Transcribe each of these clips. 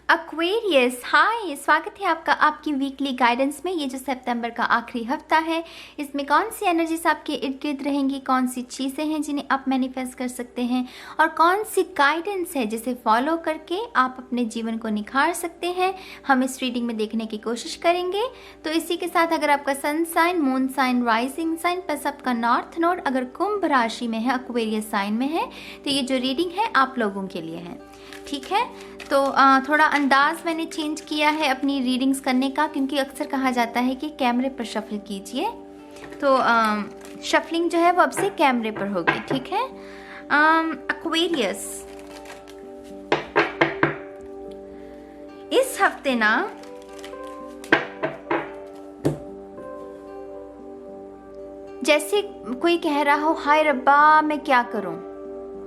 Aquarius, हाय, स्वागत है आपका आपकी वीकली गाइडेंस में। ये जो सितंबर का आखिरी हफ्ता है, इसमें कौन सी एनर्जीज आपके इर्द गिर्द रहेंगी, कौन सी चीज़ें हैं जिन्हें आप मैनिफेस्ट कर सकते हैं और कौन सी गाइडेंस है जिसे फॉलो करके आप अपने जीवन को निखार सकते हैं, हम इस रीडिंग में देखने की कोशिश करेंगे। तो इसी के साथ अगर आपका sun sign, moon sign, rising sign plus आपका नॉर्थ नोड अगर कुंभ राशि में है, एक्वेरियस साइन में है, तो ये जो रीडिंग है आप लोगों के लिए है। ठीक है, तो थोड़ा अंदाज मैंने चेंज किया है अपनी रीडिंग्स करने का, क्योंकि अक्सर कहा जाता है कि कैमरे पर शफल कीजिए, तो शफलिंग जो है वो अब से कैमरे पर होगी। ठीक है, एक्वेरियस इस हफ्ते ना जैसे कोई कह रहा हो, हाय रब्बा मैं क्या करूं,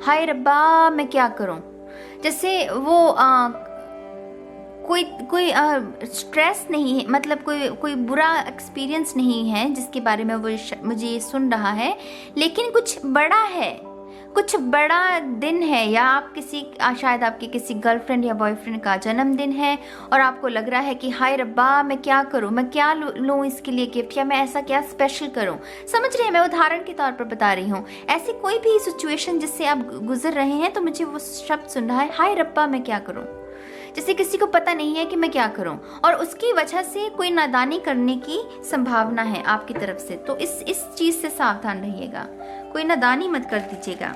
हाय रब्बा मैं क्या करूं, जैसे वो कोई स्ट्रेस नहीं है, मतलब कोई बुरा एक्सपीरियंस नहीं है जिसके बारे में वो मुझे ये सुन रहा है, लेकिन कुछ बड़ा है, कुछ बड़ा दिन है, या आप शायद आपके किसी गर्लफ्रेंड या बॉयफ्रेंड का जन्मदिन है और आपको लग रहा है कि हाय रब्बा मैं क्या करूं, मैं क्या लूं इसके लिए गिफ्ट, या मैं ऐसा क्या स्पेशल करूं। समझ रहे हैं, मैं उदाहरण के तौर पर बता रही हूं। ऐसी कोई भी सिचुएशन जिससे आप गुजर रहे हैं, तो मुझे वो शब्द सुन रहा है, हाय रब्बा मैं क्या करूं। जैसे किसी को पता नहीं है कि मैं क्या करूं और उसकी वजह से कोई नादानी करने की संभावना है आपकी तरफ से, तो इस चीज से सावधान रहिएगा, कोई नादानी मत कर दीजिएगा।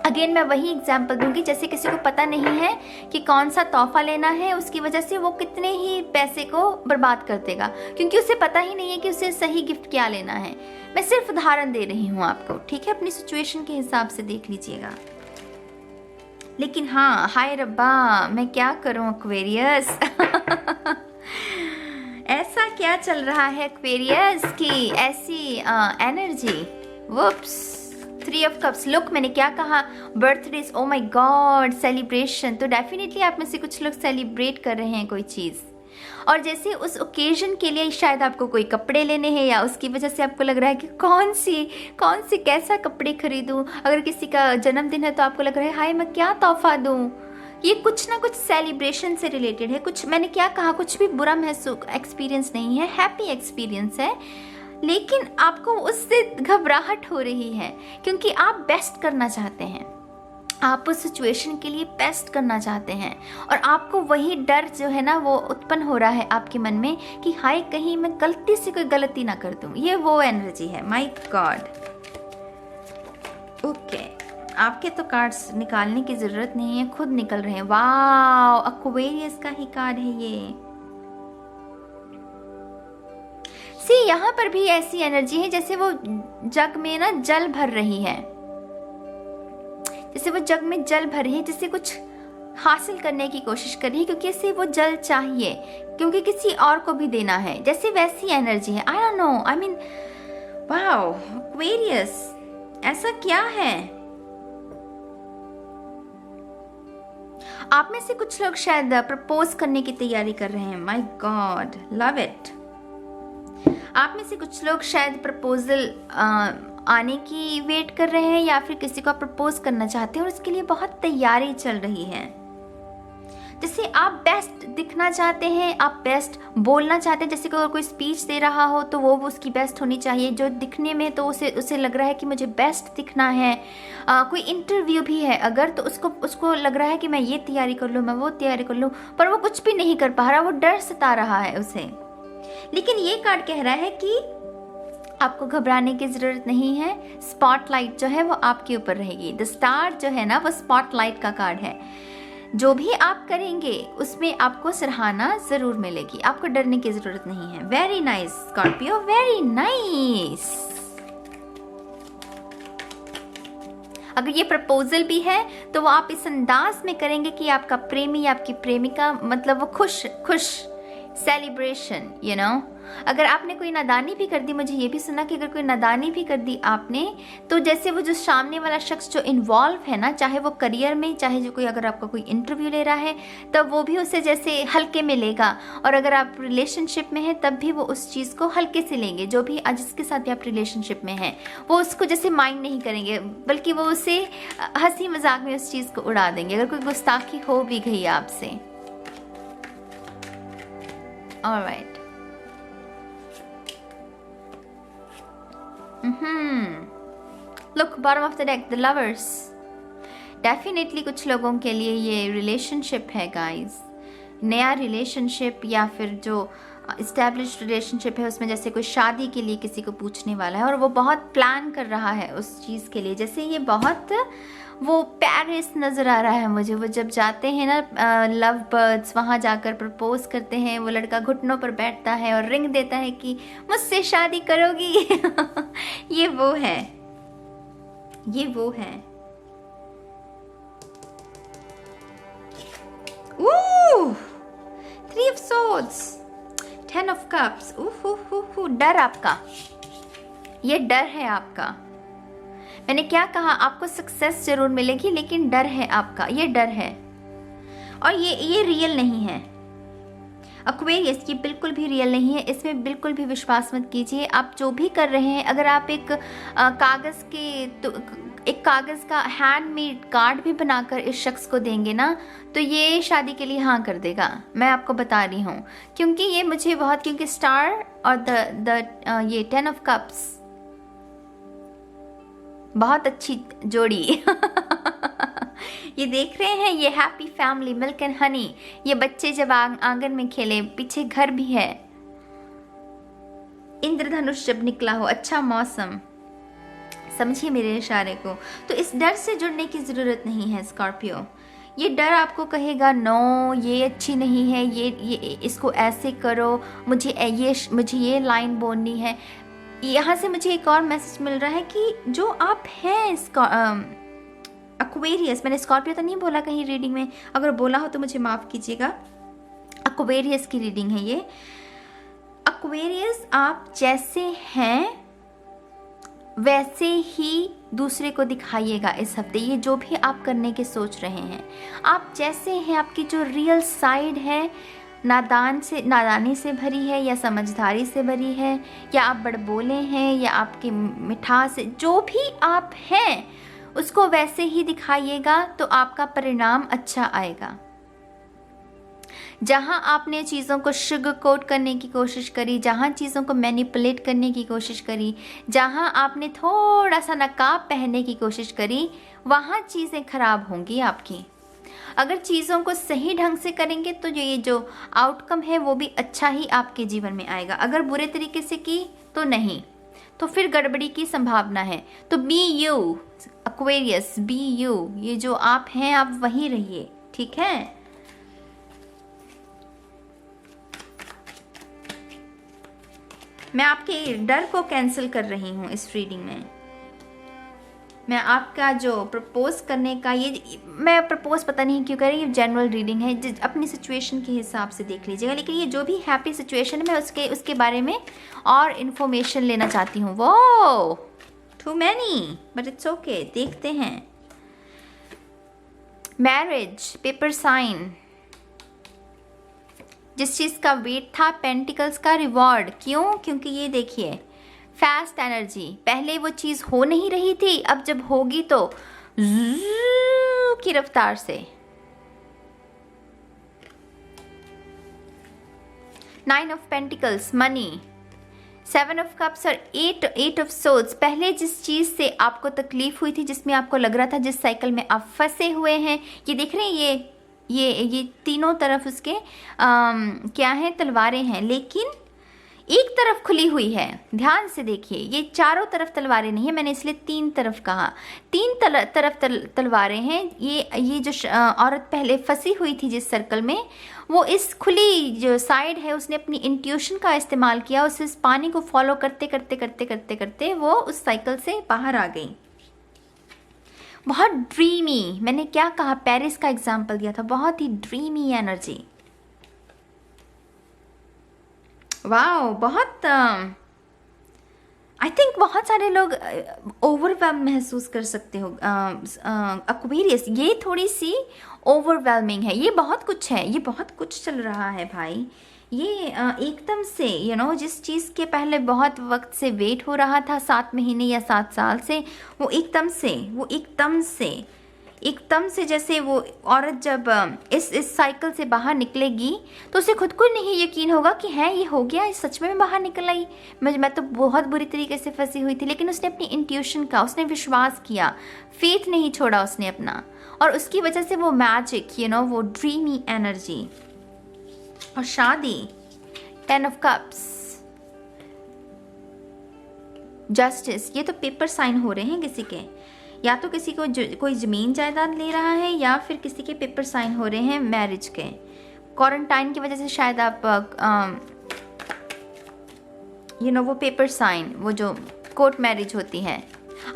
अगेन मैं वही एग्जाम्पल दूंगी, जैसे किसी को पता नहीं है कि कौन सा तोहफा लेना है, उसकी वजह से वो कितने ही पैसे को बर्बाद कर देगा, क्योंकि उसे पता ही नहीं है कि उसे सही गिफ्ट क्या लेना है। मैं सिर्फ उदाहरण दे रही हूँ आपको, ठीक है, अपनी सिचुएशन के हिसाब से देख लीजिएगा। लेकिन हाँ, हाय रब्बा मैं क्या करूं एक्वेरियस ऐसा क्या चल रहा है एक्वेरियस की ऐसी एनर्जी। वुप्स, 3 of cups. लुक, मैंने क्या कहा, birthdays, oh my God, celebration. तो डेफिनेटली आप में से कुछ लोग सेलिब्रेट कर रहे हैं कोई चीज़, और जैसे उस ओकेजन के लिए शायद आपको कोई कपड़े लेने हैं, या उसकी वजह से आपको लग रहा है कि कौन सी कैसा कपड़े खरीदूं। अगर किसी का जन्मदिन है तो आपको लग रहा है हाय मैं क्या तोहफा दूं। ये कुछ ना कुछ सेलिब्रेशन से रिलेटेड है। कुछ मैंने क्या कहा, कुछ भी बुरा महसूस एक्सपीरियंस नहीं है, हैप्पी एक्सपीरियंस है, लेकिन आपको उससे घबराहट हो रही है क्योंकि आप बेस्ट करना चाहते हैं, आप उस सिचुएशन के लिए बेस्ट करना चाहते हैं, और आपको वही डर जो है ना वो उत्पन्न हो रहा है आपके मन में कि हाय कहीं मैं गलती से कोई गलती ना कर दूं। ये वो एनर्जी है। माय गॉड, ओके, आपके तो कार्ड्स निकालने की जरूरत नहीं है, खुद निकल रहे हैं। वाओ, एक्वेरियस का ही कार्ड है ये। सी, यहाँ पर भी ऐसी एनर्जी है जैसे वो जग में ना जल भर रही है, जैसे वो जग में जल भर रही है, जिससे कुछ हासिल करने की कोशिश कर रही है, क्योंकि इसे वो जल चाहिए, क्योंकि किसी और को भी देना है, जैसे वैसी एनर्जी है। I don't know, I mean wow Aquarius, ऐसा क्या है। आप में से कुछ लोग शायद प्रपोज करने की तैयारी कर रहे हैं। My God, love it. आप में से कुछ लोग शायद प्रपोजल आने की वेट कर रहे हैं, या फिर किसी को प्रपोज करना चाहते हैं और उसके लिए बहुत तैयारी चल रही है। जैसे आप बेस्ट दिखना चाहते हैं, आप बेस्ट बोलना चाहते हैं, जैसे कोई स्पीच दे रहा हो तो वो उसकी बेस्ट होनी चाहिए, जो दिखने में तो उसे लग रहा है कि मुझे बेस्ट दिखना है। कोई इंटरव्यू भी है अगर, तो उसको लग रहा है कि मैं ये तैयारी कर लूँ, मैं वो तैयारी कर लूँ, पर वो कुछ भी नहीं कर पा रहा, वो डर सता रहा है उसे। लेकिन ये कार्ड कह रहा है कि आपको घबराने की जरूरत नहीं है, स्पॉटलाइट जो है वो आपके ऊपर रहेगी। द स्टार जो है ना वो स्पॉटलाइट का कार्ड है। जो भी आप करेंगे उसमें आपको सराहना जरूर मिलेगी, आपको डरने की जरूरत नहीं है। Very nice Scorpio, very nice. अगर ये प्रपोजल भी है तो वो आप इस अंदाज में करेंगे कि आपका प्रेमी या आपकी प्रेमिका, मतलब वो खुश सेलिब्रेशन, यू नो। अगर आपने कोई नादानी भी कर दी, मुझे ये भी सुना कि अगर कोई नादानी भी कर दी आपने, तो जैसे वो जो सामने वाला शख्स जो इन्वॉल्व है ना, चाहे वो करियर में, चाहे जो कोई अगर आपका कोई इंटरव्यू ले रहा है, तब वो भी उसे जैसे हल्के में लेगा, और अगर आप रिलेशनशिप में हैं तब भी वो उस चीज़ को हल्के से लेंगे। जो भी जिसके साथ भी आप रिलेशनशिप में हैं वो उसको जैसे माइंड नहीं करेंगे, बल्कि वो उसे हंसी मजाक में उस चीज़ को उड़ा देंगे अगर कोई गुस्ताखी हो भी गई आपसे। Alright. Look bottom of the deck, the lovers. Definitely कुछ लोगों के लिए ये रिलेशनशिप है गाइस, नया रिलेशनशिप, या फिर जो इस्टेब्लिश्ड रिलेशनशिप है उसमें जैसे कोई शादी के लिए किसी को पूछने वाला है और वो बहुत प्लान कर रहा है उस चीज़ के लिए। जैसे ये बहुत वो पेरिस नज़र आ रहा है मुझे, वो जब जाते हैं ना लव बर्ड्स, वहाँ जाकर प्रपोज करते हैं, वो लड़का घुटनों पर बैठता है और रिंग देता है कि मुझसे शादी करोगी। ये वो है, ये वो है। Three of swords, 10 of cups. डर आपका, ये डर है आपका। मैंने क्या कहा, आपको सक्सेस जरूर मिलेगी लेकिन डर है आपका, ये डर है और ये रियल नहीं है। एक्वेरियस, ये बिल्कुल भी रियल नहीं है, इसमें बिल्कुल भी विश्वास मत कीजिए। आप जो भी कर रहे हैं, अगर आप एक कागज़ का हैंडमेड कार्ड भी बनाकर इस शख्स को देंगे ना, तो ये शादी के लिए हाँ कर देगा, मैं आपको बता रही हूँ। क्योंकि ये मुझे बहुत, क्योंकि स्टार और ये 10 ऑफ कप्स बहुत अच्छी जोड़ी। ये देख रहे हैं, ये happy family, milk and honey, ये बच्चे जब आंगन में खेले, पीछे घर भी है, इंद्रधनुष जब निकला हो, अच्छा मौसम, समझिए मेरे इशारे को। तो इस डर से जुड़ने की ज़रूरत नहीं है स्कॉर्पियो। ये डर आपको कहेगा नो ये अच्छी नहीं है, ये इसको ऐसे करो, मुझे ये लाइन बोलनी है। यहाँ से मुझे एक और मैसेज मिल रहा है कि जो आप हैं एक्वेरियस, मैंने स्कॉर्पियो तो नहीं बोला कहीं रीडिंग में, अगर बोला हो तो मुझे माफ़ कीजिएगा। एक्वेरियस की रीडिंग है ये। एक्वेरियस, आप जैसे हैं वैसे ही दूसरे को दिखाइएगा इस हफ्ते। ये जो भी आप करने के सोच रहे हैं, आप जैसे हैं, आपकी जो रियल साइड है, नादानी से भरी है या समझदारी से भरी है, या आप बड़बोले हैं या आपकी मिठास, जो भी आप हैं उसको वैसे ही दिखाइएगा तो आपका परिणाम अच्छा आएगा। जहां आपने चीज़ों को शुगर कोट करने की कोशिश करी, जहां चीज़ों को मैनिपुलेट करने की कोशिश करी, जहां आपने थोड़ा सा नकाब पहनने की कोशिश करी, वहां चीज़ें खराब होंगी आपकी। अगर चीज़ों को सही ढंग से करेंगे तो ये जो आउटकम है वो भी अच्छा ही आपके जीवन में आएगा। अगर बुरे तरीके से की तो नहीं, तो फिर गड़बड़ी की संभावना है। तो be you Aquarius, be you, ये जो आप हैं आप वही रहिए, ठीक है। मैं आपके डर को कैंसिल कर रही हूँ इस रीडिंग में। मैं आपका जो प्रपोज करने का, ये मैं प्रपोज पता नहीं क्यों कर रही, ये जनरल रीडिंग है, अपनी सिचुएशन के हिसाब से देख लीजिएगा। लेकिन ये जो भी हैप्पी सिचुएशन है, मैं उसके बारे में और इन्फॉर्मेशन लेना चाहती हूँ। वो too many but it's okay, देखते हैं। मैरिज, पेपर साइन, जिस चीज़ का वेट था, पेंटिकल्स का रिवॉर्ड। क्यों? क्योंकि ये देखिए फास्ट एनर्जी, पहले वो चीज़ हो नहीं रही थी, अब जब होगी तो की रफ्तार से। 9 of pentacles, money, 7 of cups और 8 ऑफ सोर्ड्स। पहले जिस चीज़ से आपको तकलीफ हुई थी, जिसमें आपको लग रहा था, जिस साइकिल में आप फंसे हुए हैं, ये देख रहे हैं, ये तीनों तरफ उसके क्या है, तलवारें हैं, लेकिन एक तरफ खुली हुई है। ध्यान से देखिए, ये चारों तरफ तलवारें नहीं है, मैंने इसलिए 3 तरफ कहा। 3 तरफ तलवारें हैं। ये जो औरत पहले फंसी हुई थी जिस सर्कल में, वो इस खुली जो साइड है उसने अपनी इंट्यूशन का इस्तेमाल किया, उस पानी को फॉलो करते करते करते करते करते वो उस साइकिल से बाहर आ गई। बहुत ड्रीमी, मैंने क्या कहा, पेरिस का एग्जाम्पल दिया था, बहुत ही ड्रीमी एनर्जी। वाओ, बहुत आई थिंक बहुत सारे लोग ओवरवेल्म महसूस कर सकते हो। एक्वेरियस, ये थोड़ी सी ओवरवेलमिंग है, ये बहुत कुछ है, ये बहुत कुछ चल रहा है भाई। ये एकदम से जिस चीज़ के पहले बहुत वक्त से वेट हो रहा था, 7 महीने या 7 साल से, वो एकदम से एकदम से जैसे वो औरत जब इस साइकिल से बाहर निकलेगी तो उसे खुद को नहीं यकीन होगा कि है ये हो गया, इस सच में बाहर निकल आई। मैं तो बहुत बुरी तरीके से फंसी हुई थी, लेकिन उसने अपनी इंट्यूशन का, उसने विश्वास किया, फेथ नहीं छोड़ा उसने अपना, और उसकी वजह से वो मैजिक, वो ड्रीमी एनर्जी। और शादी, 10 ऑफ कप्स, जस्टिस, ये तो पेपर साइन हो रहे हैं किसी के, या तो किसी को कोई ज़मीन जायदाद ले रहा है, या फिर किसी के पेपर साइन हो रहे हैं मैरिज के। क्वारंटाइन की वजह से शायद आप वो पेपर साइन, वो जो कोर्ट मैरिज होती है।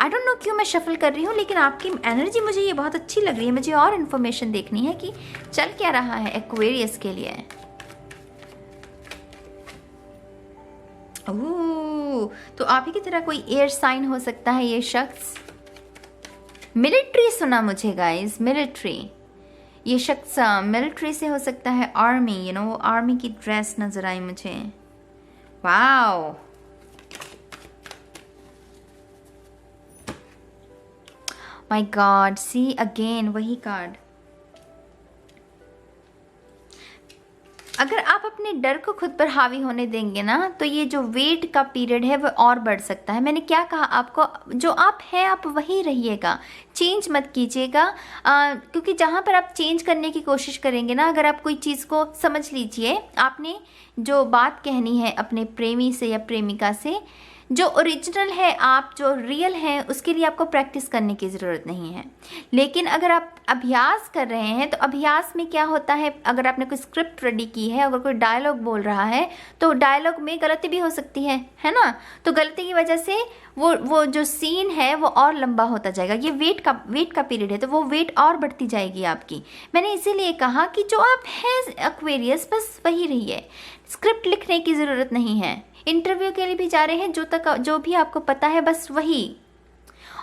आई डोंट नो क्यों मैं शफल कर रही हूँ, लेकिन आपकी एनर्जी मुझे ये बहुत अच्छी लग रही है। मुझे और इन्फॉर्मेशन देखनी है कि चल क्या रहा है एक्वेरियस के लिए। ओह, तो आप ही की तरह कोई एयर साइन हो सकता है ये शख्स। मिलिट्री सुना मुझे गाइस, मिलिट्री। ये शख्स मिलिट्री से हो सकता है, आर्मी, वो आर्मी की ड्रेस नजर आई मुझे। Wow, my god, see again वही कार्ड। अगर आप अपने डर को खुद पर हावी होने देंगे ना, तो ये जो वेट का पीरियड है वो और बढ़ सकता है। मैंने क्या कहा आपको, जो आप हैं आप वही रहिएगा, चेंज मत कीजिएगा। क्योंकि जहाँ पर आप चेंज करने की कोशिश करेंगे ना, अगर आप कोई चीज़ को समझ लीजिए, आपने जो बात कहनी है अपने प्रेमी से या प्रेमिका से, जो ओरिजिनल है, आप जो रियल है, उसके लिए आपको प्रैक्टिस करने की ज़रूरत नहीं है। लेकिन अगर आप अभ्यास कर रहे हैं, तो अभ्यास में क्या होता है, अगर आपने कोई स्क्रिप्ट रेडी की है, अगर कोई डायलॉग बोल रहा है, तो डायलॉग में गलती भी हो सकती है ना। तो गलती की वजह से वो जो सीन है वो और लंबा होता जाएगा। ये वेट का पीरियड है, तो वो वेट और बढ़ती जाएगी आपकी। मैंने इसीलिए कहा कि जो आप हैं एक्वेरियस, बस वही रहिए, स्क्रिप्ट लिखने की ज़रूरत नहीं है। इंटरव्यू के लिए भी जा रहे हैं, जो भी आपको पता है बस वही,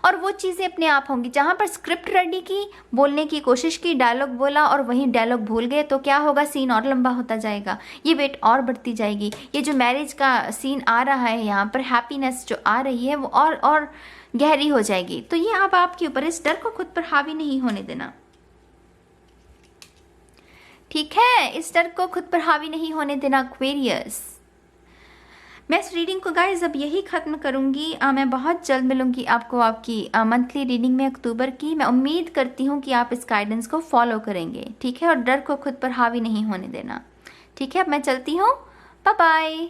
और वो चीज़ें अपने आप होंगी। जहाँ पर स्क्रिप्ट रेडी की, बोलने की कोशिश की, डायलॉग बोला और वहीं डायलॉग भूल गए, तो क्या होगा, सीन और लंबा होता जाएगा, ये वेट और बढ़ती जाएगी। ये जो मैरिज का सीन आ रहा है, यहाँ पर हैप्पीनेस जो आ रही है, वो और गहरी हो जाएगी। तो ये अब आपके ऊपर, इस डर को खुद पर हावी नहीं होने देना, ठीक है। इस डर को खुद पर हावी नहीं होने देना एक्वेरियस। मैं इस रीडिंग को गाइज अब यही ख़त्म करूँगी। मैं बहुत जल्द मिलूँगी आपको आपकी मंथली रीडिंग में अक्टूबर की। मैं उम्मीद करती हूँ कि आप इस गाइडेंस को फॉलो करेंगे, ठीक है, और डर को खुद पर हावी नहीं होने देना, ठीक है। अब मैं चलती हूँ, बाय बाय।